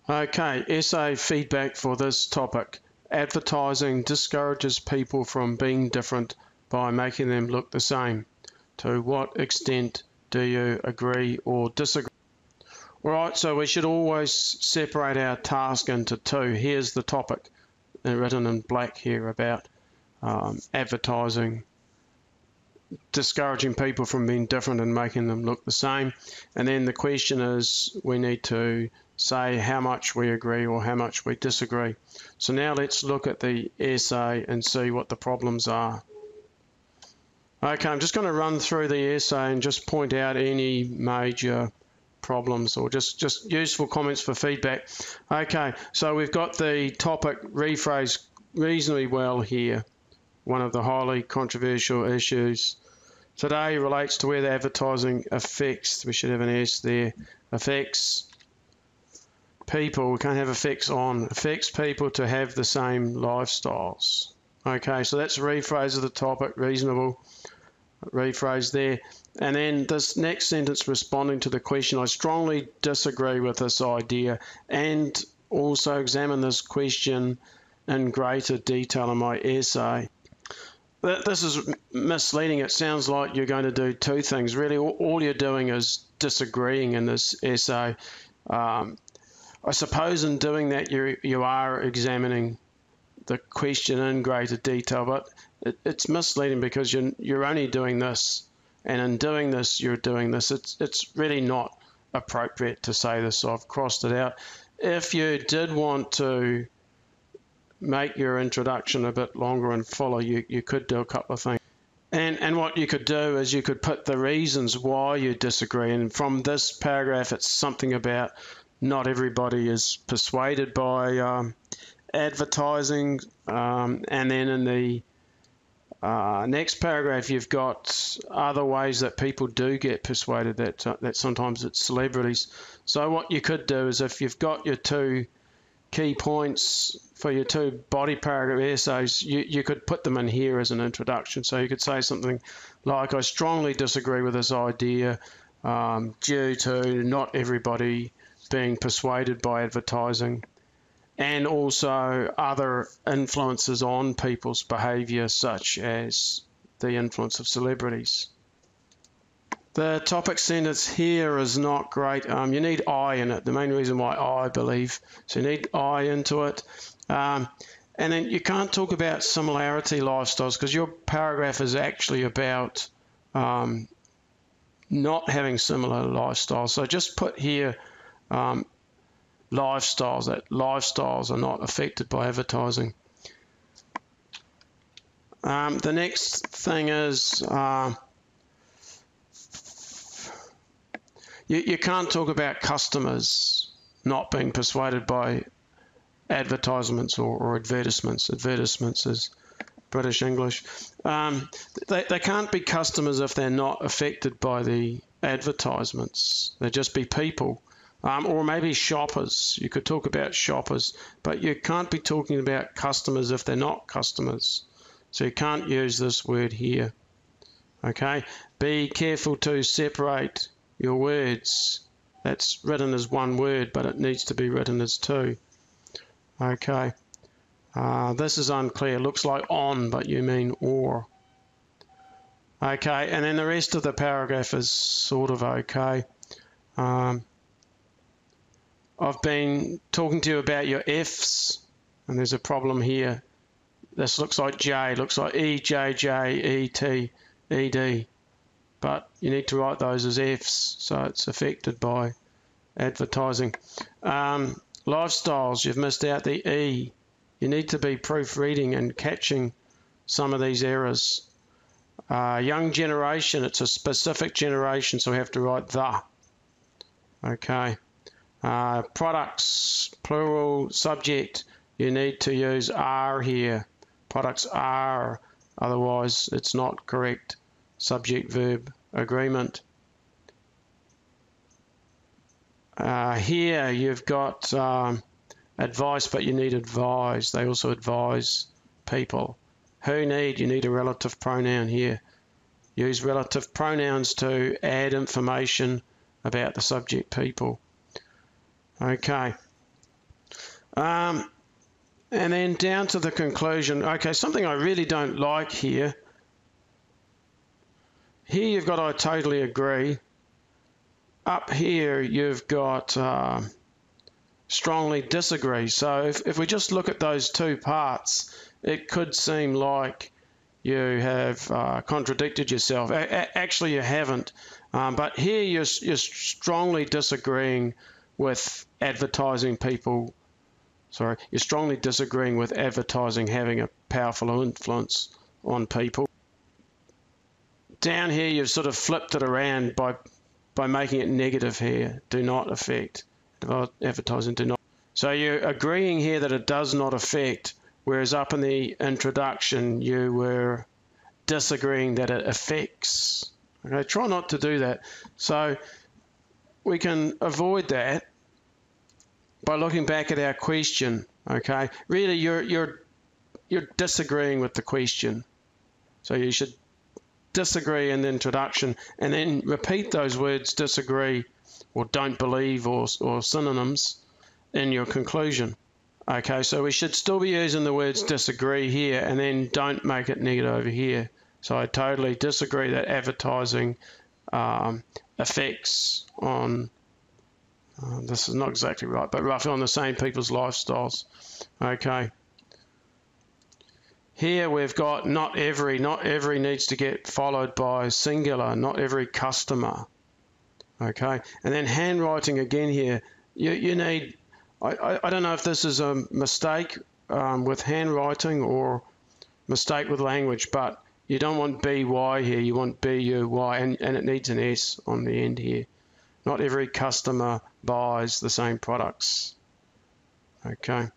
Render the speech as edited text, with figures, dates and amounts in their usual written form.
Okay, essay feedback for this topic. Advertising discourages people from being different by making them look the same. To what extent do you agree or disagree? Alright, so we should always separate our task into two. Here's the topic written in black here about advertising discouraging people from being different and making them look the same. And then the question is, we need to say how much we agree or how much we disagree. So now let's look at the essay and see what the problems are. Okay, I'm just going to run through the essay and just point out any major problems or just useful comments for feedback. Okay, so we've got the topic rephrased reasonably well here. One of the highly controversial issues today relates to whether advertising affects, we should have an S there, affects people, we can't have affects on, affects people to have the same lifestyles. Okay, so that's a rephrase of the topic, reasonable, rephrase there. And then this next sentence responding to the question, I strongly disagree with this idea, and also examine this question in greater detail in my essay. This is misleading. It sounds like you're going to do two things. Really, all you're doing is disagreeing in this essay. I suppose in doing that, you are examining the question in greater detail, but it's misleading because you're only doing this, and in doing this, you're doing this. It's really not appropriate to say this, so I've crossed it out. If you did want to make your introduction a bit longer and fuller, you could do a couple of things. And what you could do is you could put the reasons why you disagree. And from this paragraph, it's something about not everybody is persuaded by advertising. And then in the next paragraph, you've got other ways that people do get persuaded, that sometimes it's celebrities. So what you could do is, if you've got your two key points for your two body paragraph essays, you could put them in here as an introduction. So you could say something like, I strongly disagree with this idea due to not everybody being persuaded by advertising, and also other influences on people's behaviour, such as the influence of celebrities. The topic sentence here is not great. You need I in it. The main reason why I believe. So you need I into it. And then you can't talk about similarity lifestyles, because your paragraph is actually about not having similar lifestyles. So just put here lifestyles, that lifestyles are not affected by advertising. The next thing is you can't talk about customers not being persuaded by advertisements or advertisements. Advertisements is British English. They can't be customers if they're not affected by the advertisements. They'd just be people. Or maybe shoppers. You could talk about shoppers, but you can't be talking about customers if they're not customers. So you can't use this word here. Okay? Be careful to separate your words. That's written as one word, but it needs to be written as two. Okay. This is unclear. It looks like on, but you mean or. Okay, and then the rest of the paragraph is sort of okay. I've been talking to you about your F's, and there's a problem here. This looks like J, looks like E, J, J, E, T, E, D. But you need to write those as F's, so it's affected by advertising. Lifestyles, you've missed out the E. You need to be proofreading and catching some of these errors. Young generation, it's a specific generation, so we have to write the. Okay. Products, plural, subject, you need to use are here. Products are, otherwise it's not correct. Subject, verb, agreement. Here you've got advice, but you need advise. They also advise people. Who need, you need a relative pronoun here. Use relative pronouns to add information about the subject, people. Okay. And then down to the conclusion. Okay, something I really don't like here. Here you've got I totally agree. Up here you've got strongly disagree. So if we just look at those two parts, it could seem like you have contradicted yourself. Actually, you haven't. But here you're strongly disagreeing with advertising people. Sorry, you're strongly disagreeing with advertising having a powerful influence on people. Down here, you've sort of flipped it around by making it negative here. Do not affect. Advertising do not. So you're agreeing here that it does not affect, whereas up in the introduction, you were disagreeing that it affects. Okay, try not to do that. So we can avoid that by looking back at our question. Okay, really you're disagreeing with the question. So you should disagree in the introduction and then repeat those words disagree or don't believe or synonyms in your conclusion. Okay, so we should still be using the words disagree here and then don't make it negative over here. So I totally disagree that advertising affects on, this is not exactly right, but roughly on the same people's lifestyles. Okay. Here we've got not every needs to get followed by singular, not every customer. Okay, and then handwriting again here, you need, I don't know if this is a mistake with handwriting or mistake with language, but you don't want BY here, you want BUY, and it needs an S on the end here. Not every customer buys the same products. Okay.